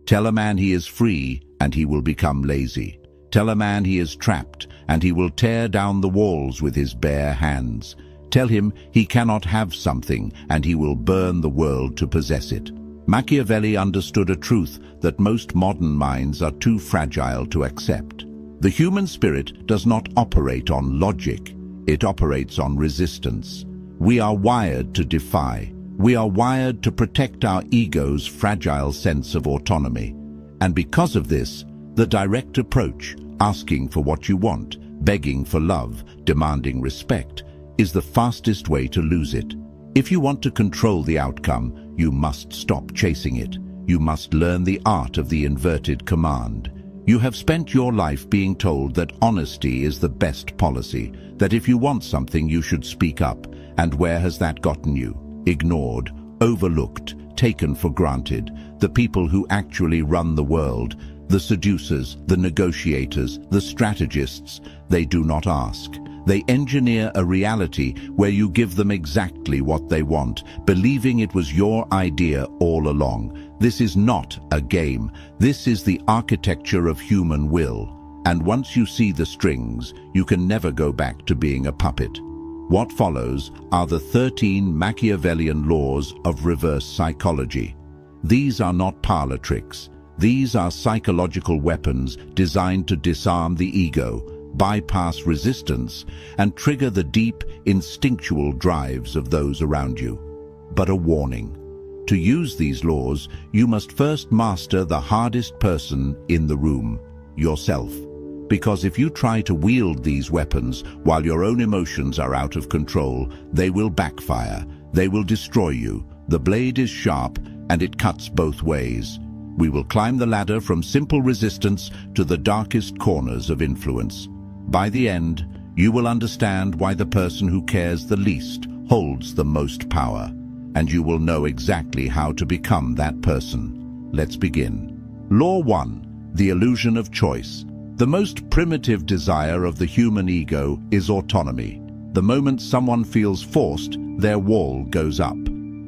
Tell a man he is free, and he will become lazy. Tell a man he is trapped, and he will tear down the walls with his bare hands. Tell him he cannot have something, and he will burn the world to possess it. Machiavelli understood a truth that most modern minds are too fragile to accept. The human spirit does not operate on logic, it operates on resistance. We are wired to defy. We are wired to protect our ego's fragile sense of autonomy. And because of this, the direct approach, asking for what you want, begging for love, demanding respect, is the fastest way to lose it. If you want to control the outcome, you must stop chasing it. You must learn the art of the inverted command. You have spent your life being told that honesty is the best policy, that if you want something you should speak up, and where has that gotten you? Ignored, overlooked, taken for granted. The people who actually run the world, the seducers, the negotiators, the strategists, they do not ask. They engineer a reality where you give them exactly what they want, believing it was your idea all along. This is not a game. This is the architecture of human will. And once you see the strings, you can never go back to being a puppet. What follows are the 13 Machiavellian laws of reverse psychology. These are not parlor tricks. These are psychological weapons designed to disarm the ego, bypass resistance, and trigger the deep, instinctual drives of those around you. But a warning. To use these laws, you must first master the hardest person in the room, yourself. Because if you try to wield these weapons while your own emotions are out of control, they will backfire. They will destroy you. The blade is sharp, and it cuts both ways. We will climb the ladder from simple resistance to the darkest corners of influence. By the end, you will understand why the person who cares the least holds the most power, and you will know exactly how to become that person. Let's begin. Law 1. The illusion of choice. The most primitive desire of the human ego is autonomy. The moment someone feels forced, their wall goes up.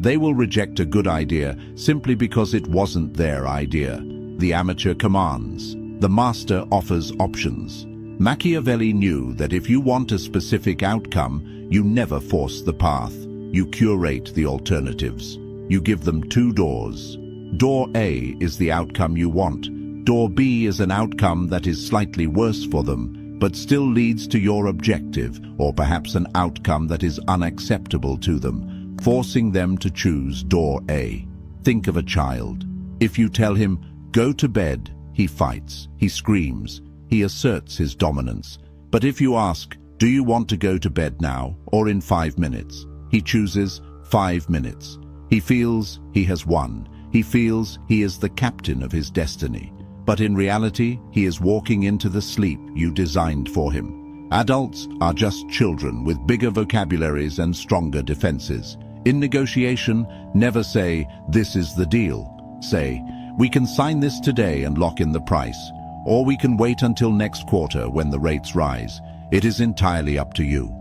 They will reject a good idea simply because it wasn't their idea. The amateur commands. The master offers options. Machiavelli knew that if you want a specific outcome, you never force the path. You curate the alternatives. You give them 2 doors. Door A is the outcome you want. Door B is an outcome that is slightly worse for them, but still leads to your objective, or perhaps an outcome that is unacceptable to them, forcing them to choose door A. Think of a child. If you tell him, "Go to bed," he fights, he screams, he asserts his dominance. But if you ask, "Do you want to go to bed now, or in 5 minutes?" he chooses 5 minutes. He feels he has won. He feels he is the captain of his destiny. But in reality, he is walking into the sleep you designed for him. Adults are just children with bigger vocabularies and stronger defenses. In negotiation, never say, "This is the deal." Say, "We can sign this today and lock in the price, or we can wait until next quarter when the rates rise. It is entirely up to you."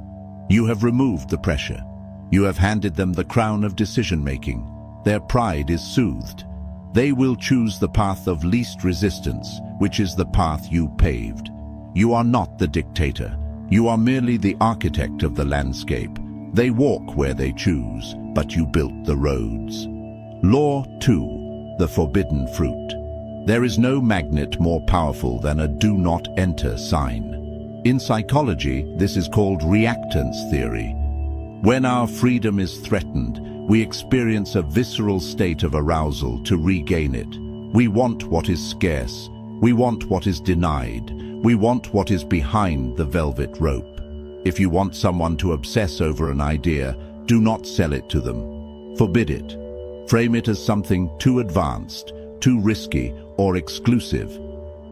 You have removed the pressure. You have handed them the crown of decision-making. Their pride is soothed. They will choose the path of least resistance, which is the path you paved. You are not the dictator. You are merely the architect of the landscape. They walk where they choose, but you built the roads. Law 2. The forbidden fruit. There is no magnet more powerful than a do not enter sign. In psychology, this is called reactance theory. When our freedom is threatened, we experience a visceral state of arousal to regain it. We want what is scarce. We want what is denied. We want what is behind the velvet rope. If you want someone to obsess over an idea, do not sell it to them. Forbid it. Frame it as something too advanced, too risky, or exclusive.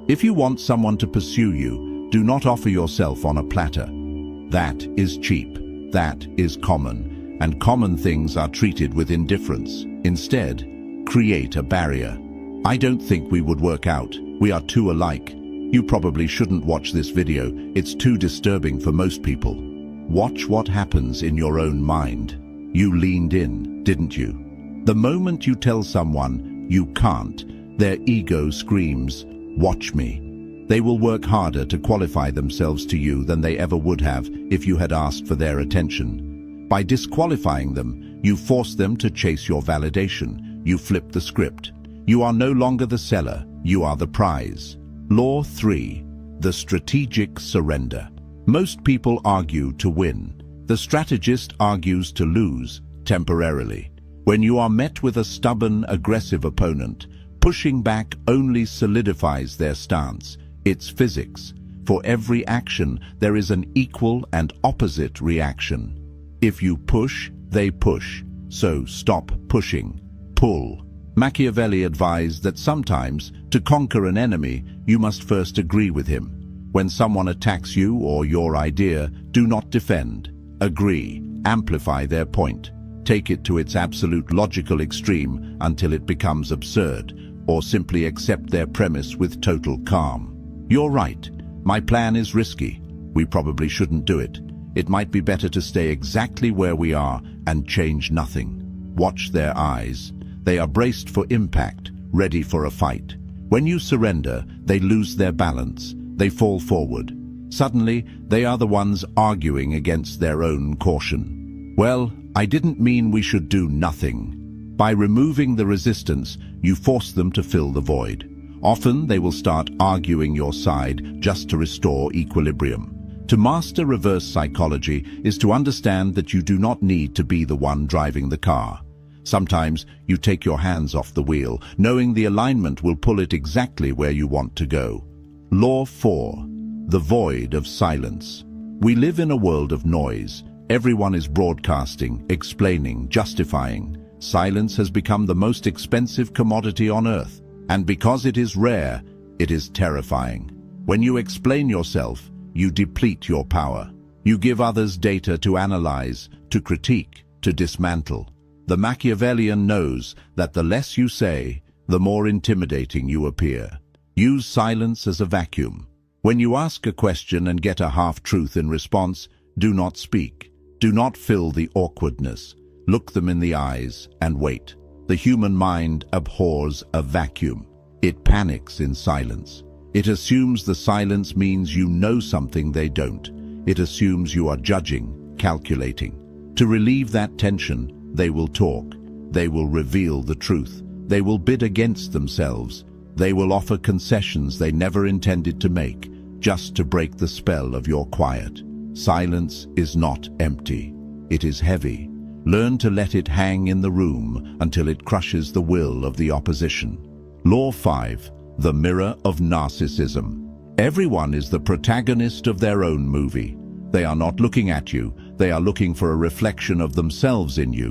If you want someone to pursue you, do not offer yourself on a platter. That is cheap. That is common, and common things are treated with indifference. Instead, create a barrier. "I don't think we would work out. We are too alike. You probably shouldn't watch this video. It's too disturbing for most people." Watch what happens in your own mind. You leaned in, didn't you? The moment you tell someone you can't, Their ego screams, "Watch me." They will work harder to qualify themselves to you than they ever would have if you had asked for their attention. By disqualifying them, you force them to chase your validation. You flip the script. You are no longer the seller, you are the prize. Law 3. The strategic surrender. Most people argue to win. The strategist argues to lose, temporarily. When you are met with a stubborn, aggressive opponent, pushing back only solidifies their stance. It's physics. For every action, there is an equal and opposite reaction. If you push, they push. So stop pushing. Pull. Machiavelli advised that sometimes, to conquer an enemy, you must first agree with him. When someone attacks you or your idea, do not defend. Agree. Amplify their point. Take it to its absolute logical extreme until it becomes absurd, or simply accept their premise with total calm. You're right. My plan is risky. We probably shouldn't do it. It might be better to stay exactly where we are and change nothing. Watch their eyes. They are braced for impact, ready for a fight. When you surrender, they lose their balance. They fall forward. Suddenly, they are the ones arguing against their own caution. Well, I didn't mean we should do nothing. By removing the resistance, you force them to fill the void. Often they will start arguing your side just to restore equilibrium. To master reverse psychology is to understand that you do not need to be the one driving the car. Sometimes you take your hands off the wheel, knowing the alignment will pull it exactly where you want to go. Law 4. The void of silence. We live in a world of noise. Everyone is broadcasting, explaining, justifying. Silence has become the most expensive commodity on earth. And because it is rare, it is terrifying. When you explain yourself, you deplete your power. You give others data to analyze, to critique, to dismantle. The Machiavellian knows that the less you say, the more intimidating you appear. Use silence as a vacuum. When you ask a question and get a half-truth in response, do not speak. Do not fill the awkwardness. Look them in the eyes and wait. The human mind abhors a vacuum. It panics in silence. It assumes the silence means you know something they don't. It assumes you are judging, calculating. To relieve that tension, they will talk. They will reveal the truth. They will bid against themselves. They will offer concessions they never intended to make, just to break the spell of your quiet. Silence is not empty. It is heavy. Learn to let it hang in the room until it crushes the will of the opposition. Law 5. The mirror of narcissism. Everyone is the protagonist of their own movie. They are not looking at you. They are looking for a reflection of themselves in you.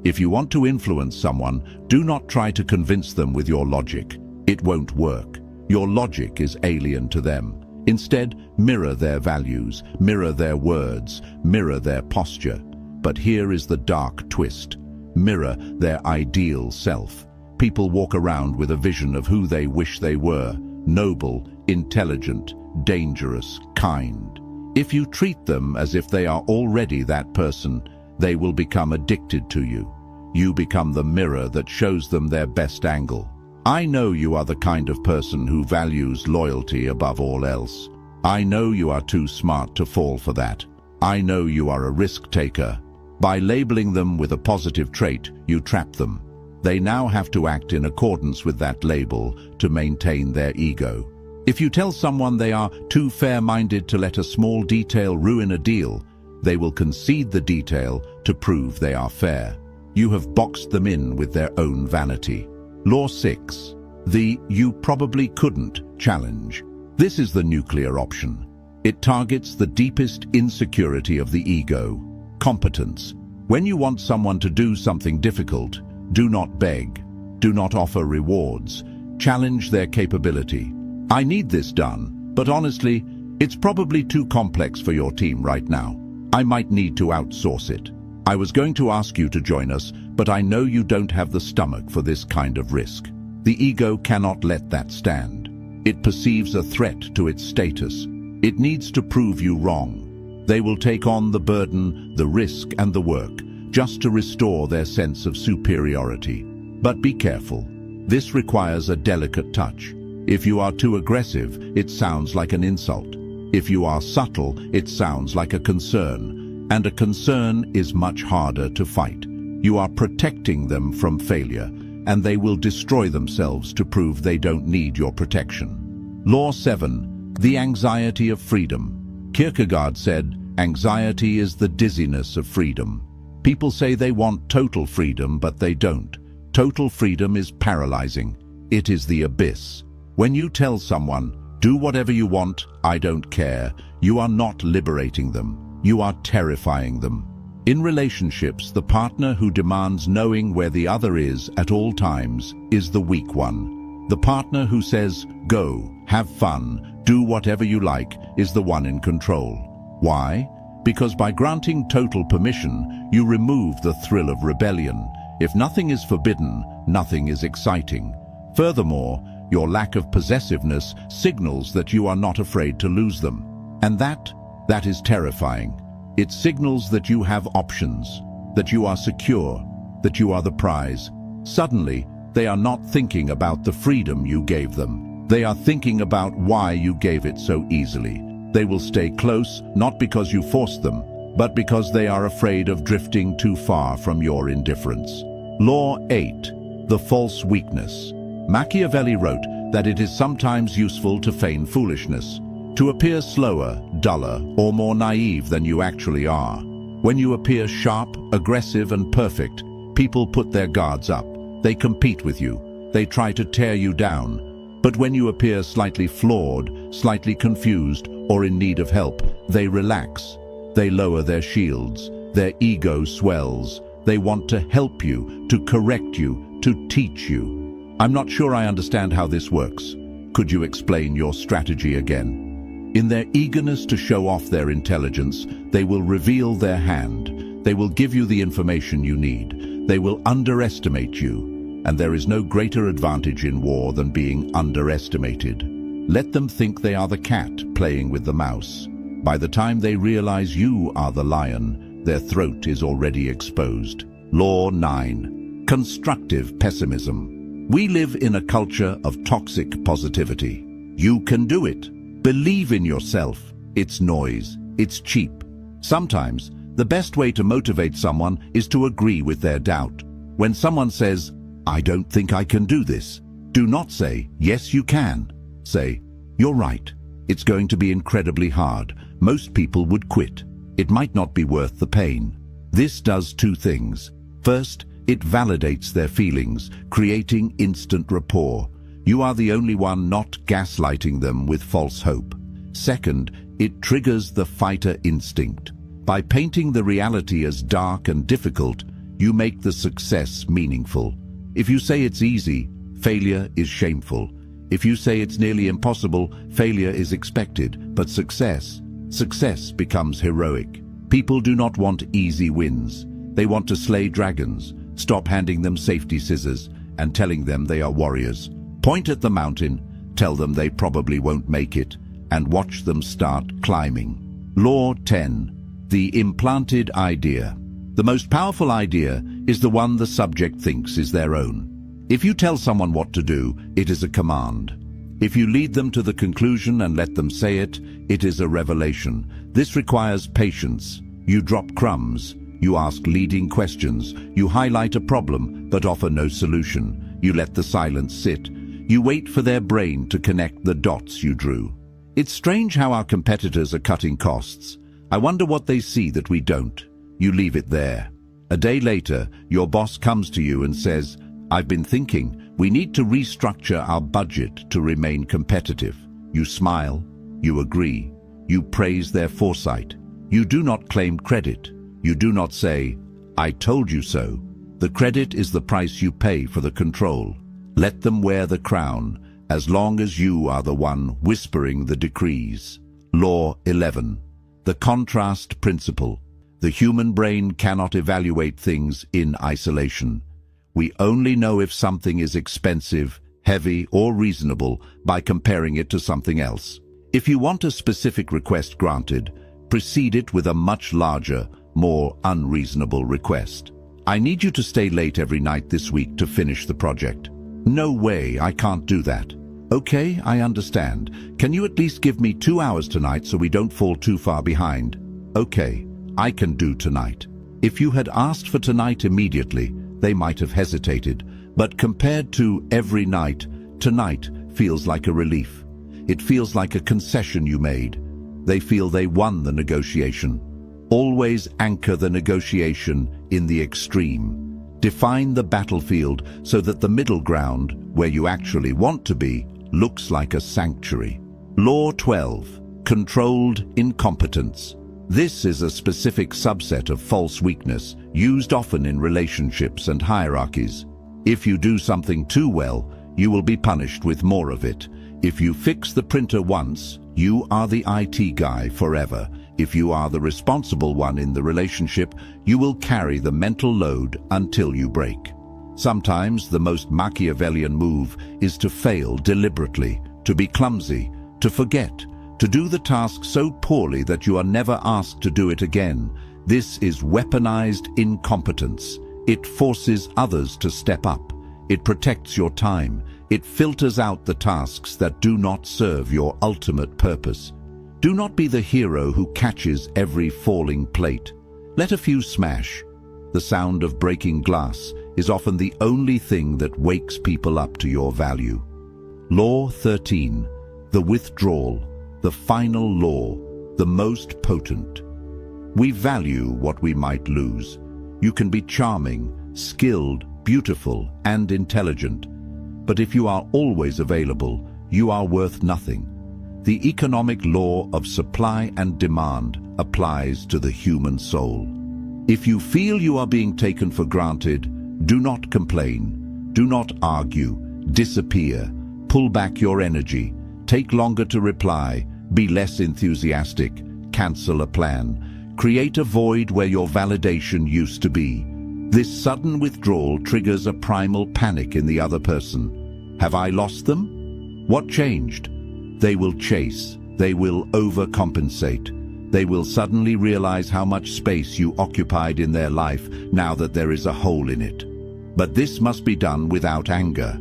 If you want to influence someone, do not try to convince them with your logic. It won't work. Your logic is alien to them. Instead, mirror their values, mirror their words, mirror their posture. But here is the dark twist. Mirror their ideal self. People walk around with a vision of who they wish they were. Noble, intelligent, dangerous, kind. If you treat them as if they are already that person, they will become addicted to you. You become the mirror that shows them their best angle. I know you are the kind of person who values loyalty above all else. I know you are too smart to fall for that. I know you are a risk taker. By labeling them with a positive trait, you trap them. They now have to act in accordance with that label to maintain their ego. If you tell someone they are too fair-minded to let a small detail ruin a deal, they will concede the detail to prove they are fair. You have boxed them in with their own vanity. Law 6. The "you probably couldn't" challenge. This is the nuclear option. It targets the deepest insecurity of the ego: competence. When you want someone to do something difficult, do not beg. Do not offer rewards. Challenge their capability. I need this done, but honestly, it's probably too complex for your team right now. I might need to outsource it. I was going to ask you to join us, but I know you don't have the stomach for this kind of risk. The ego cannot let that stand. It perceives a threat to its status. It needs to prove you wrong. They will take on the burden, the risk, and the work, just to restore their sense of superiority. But be careful. This requires a delicate touch. If you are too aggressive, it sounds like an insult. If you are subtle, it sounds like a concern. And a concern is much harder to fight. You are protecting them from failure, and they will destroy themselves to prove they don't need your protection. Law 7. The anxiety of freedom. Kierkegaard said, "Anxiety is the dizziness of freedom." People say they want total freedom, but they don't. Total freedom is paralyzing. It is the abyss. When you tell someone, "Do whatever you want, I don't care," you are not liberating them. You are terrifying them. In relationships, the partner who demands knowing where the other is at all times is the weak one. The partner who says, "Go, have fun, do whatever you like," is the one in control. Why? Because by granting total permission, you remove the thrill of rebellion. If nothing is forbidden, nothing is exciting. Furthermore, your lack of possessiveness signals that you are not afraid to lose them. And that is terrifying. It signals that you have options, that you are secure, that you are the prize. Suddenly, they are not thinking about the freedom you gave them. They are thinking about why you gave it so easily. They will stay close, not because you forced them, but because they are afraid of drifting too far from your indifference. Law 8. The false weakness. Machiavelli wrote that it is sometimes useful to feign foolishness, to appear slower, duller, or more naive than you actually are. When you appear sharp, aggressive, and perfect, people put their guards up. They compete with you. They try to tear you down. But when you appear slightly flawed, slightly confused, or in need of help, they relax. They lower their shields. Their ego swells. They want to help you, to correct you, to teach you. I'm not sure I understand how this works. Could you explain your strategy again? In their eagerness to show off their intelligence, they will reveal their hand. They will give you the information you need. They will underestimate you. And there is no greater advantage in war than being underestimated. Let them think they are the cat playing with the mouse. By the time they realize you are the lion, their throat is already exposed. Law 9. Constructive pessimism. We live in a culture of toxic positivity. You can do it. Believe in yourself. It's noise. It's cheap. Sometimes, the best way to motivate someone is to agree with their doubt. When someone says, "I don't think I can do this," do not say, "Yes, you can." Say, "You're right. It's going to be incredibly hard. Most people would quit. It might not be worth the pain." This does two things. First, it validates their feelings, creating instant rapport. You are the only one not gaslighting them with false hope. Second, it triggers the fighter instinct. By painting the reality as dark and difficult, you make the success meaningful. If you say it's easy, failure is shameful. If you say it's nearly impossible, failure is expected. But success becomes heroic. People do not want easy wins. They want to slay dragons. Stop handing them safety scissors and telling them they are warriors. Point at the mountain, tell them they probably won't make it, and watch them start climbing. Law 10. The implanted idea. The most powerful idea is the one the subject thinks is their own. If you tell someone what to do, it is a command. If you lead them to the conclusion and let them say it, it is a revelation. This requires patience. You drop crumbs. You ask leading questions. You highlight a problem but offer no solution. You let the silence sit. You wait for their brain to connect the dots you drew. It's strange how our competitors are cutting costs. I wonder what they see that we don't. You leave it there. A day later, your boss comes to you and says, "I've been thinking, we need to restructure our budget to remain competitive." You smile. You agree. You praise their foresight. You do not claim credit. You do not say, "I told you so." The credit is the price you pay for the control. Let them wear the crown, as long as you are the one whispering the decrees. Law 11. The contrast principle. The human brain cannot evaluate things in isolation. We only know if something is expensive, heavy, or reasonable by comparing it to something else. If you want a specific request granted, precede it with a much larger, more unreasonable request. "I need you to stay late every night this week to finish the project." No way, I can't do that. Okay, I understand. Can you at least give me 2 hours tonight so we don't fall too far behind? Okay, I can do tonight. If you had asked for tonight immediately, they might have hesitated. But compared to every night, tonight feels like a relief. It feels like a concession you made. They feel they won the negotiation. Always anchor the negotiation in the extreme. Define the battlefield so that the middle ground, where you actually want to be, looks like a sanctuary. Law 12. Controlled incompetence. This is a specific subset of false weakness, used often in relationships and hierarchies. If you do something too well, you will be punished with more of it. If you fix the printer once, you are the IT guy forever. If you are the responsible one in the relationship, you will carry the mental load until you break. Sometimes the most Machiavellian move is to fail deliberately, to be clumsy, to forget, to do the task so poorly that you are never asked to do it again. This is weaponized incompetence. It forces others to step up. It protects your time. It filters out the tasks that do not serve your ultimate purpose. Do not be the hero who catches every falling plate. Let a few smash. The sound of breaking glass is often the only thing that wakes people up to your value. Law 13. The withdrawal. The final law. The most potent. We value what we might lose. You can be charming, skilled, beautiful, and intelligent. But if you are always available, you are worth nothing. The economic law of supply and demand applies to the human soul. If you feel you are being taken for granted, do not complain, do not argue, disappear, pull back your energy, take longer to reply, be less enthusiastic, cancel a plan, create a void where your validation used to be. This sudden withdrawal triggers a primal panic in the other person. Have I lost them? What changed? They will chase. They will overcompensate. They will suddenly realize how much space you occupied in their life now that there is a hole in it. But this must be done without anger.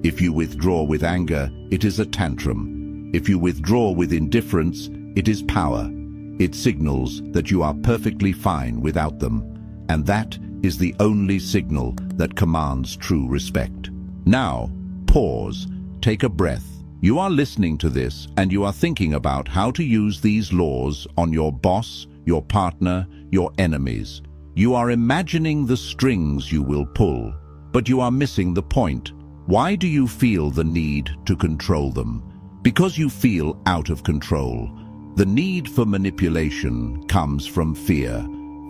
If you withdraw with anger, it is a tantrum. If you withdraw with indifference, it is power. It signals that you are perfectly fine without them. And that is the only signal that commands true respect. Now, pause, take a breath. You are listening to this and you are thinking about how to use these laws on your boss, your partner, your enemies. You are imagining the strings you will pull, but you are missing the point. Why do you feel the need to control them? Because you feel out of control. The need for manipulation comes from fear.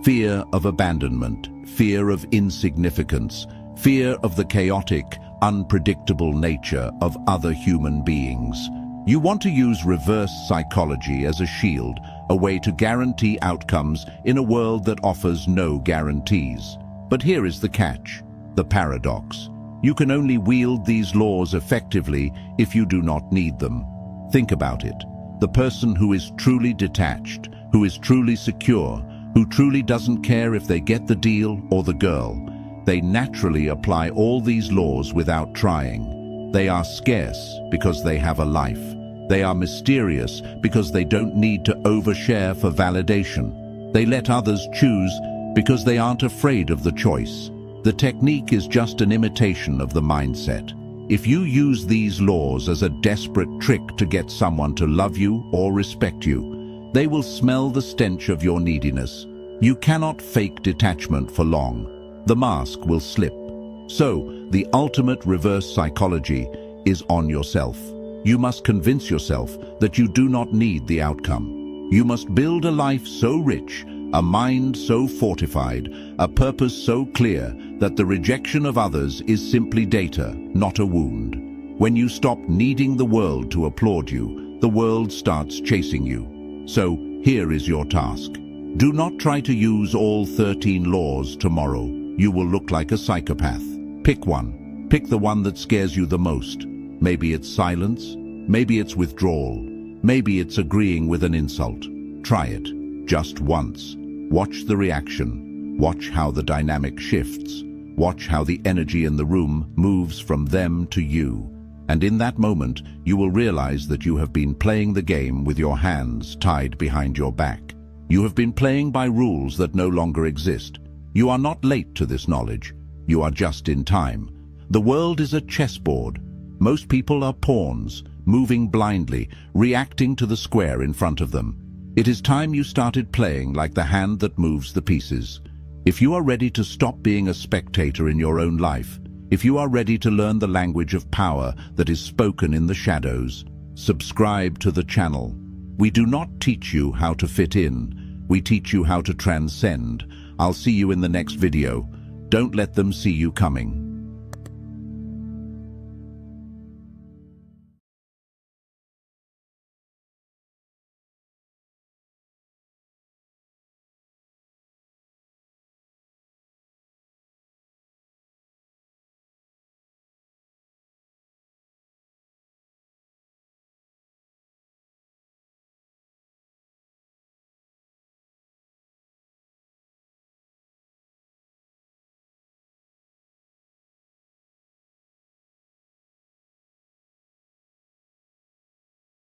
Fear of abandonment, fear of insignificance, fear of the chaotic, unpredictable nature of other human beings. You want to use reverse psychology as a shield, a way to guarantee outcomes in a world that offers no guarantees. But here is the catch, the paradox. You can only wield these laws effectively if you do not need them. Think about it. The person who is truly detached, who is truly secure, who truly doesn't care if they get the deal or the girl, they naturally apply all these laws without trying. They are scarce because they have a life. They are mysterious because they don't need to overshare for validation. They let others choose because they aren't afraid of the choice. The technique is just an imitation of the mindset. If you use these laws as a desperate trick to get someone to love you or respect you, they will smell the stench of your neediness. You cannot fake detachment for long. The mask will slip. So, the ultimate reverse psychology is on yourself. You must convince yourself that you do not need the outcome. You must build a life so rich, a mind so fortified, a purpose so clear that the rejection of others is simply data, not a wound. When you stop needing the world to applaud you, the world starts chasing you. So, here is your task. Do not try to use all 13 laws tomorrow. You will look like a psychopath. Pick one. Pick the one that scares you the most. Maybe it's silence. Maybe it's withdrawal. Maybe it's agreeing with an insult. Try it. Just once. Watch the reaction. Watch how the dynamic shifts. Watch how the energy in the room moves from them to you. And in that moment, you will realize that you have been playing the game with your hands tied behind your back. You have been playing by rules that no longer exist. You are not late to this knowledge. You are just in time. The world is a chessboard. Most people are pawns, moving blindly, reacting to the square in front of them. It is time you started playing like the hand that moves the pieces. If you are ready to stop being a spectator in your own life, if you are ready to learn the language of power that is spoken in the shadows, subscribe to the channel. We do not teach you how to fit in. We teach you how to transcend. I'll see you in the next video. Don't let them see you coming.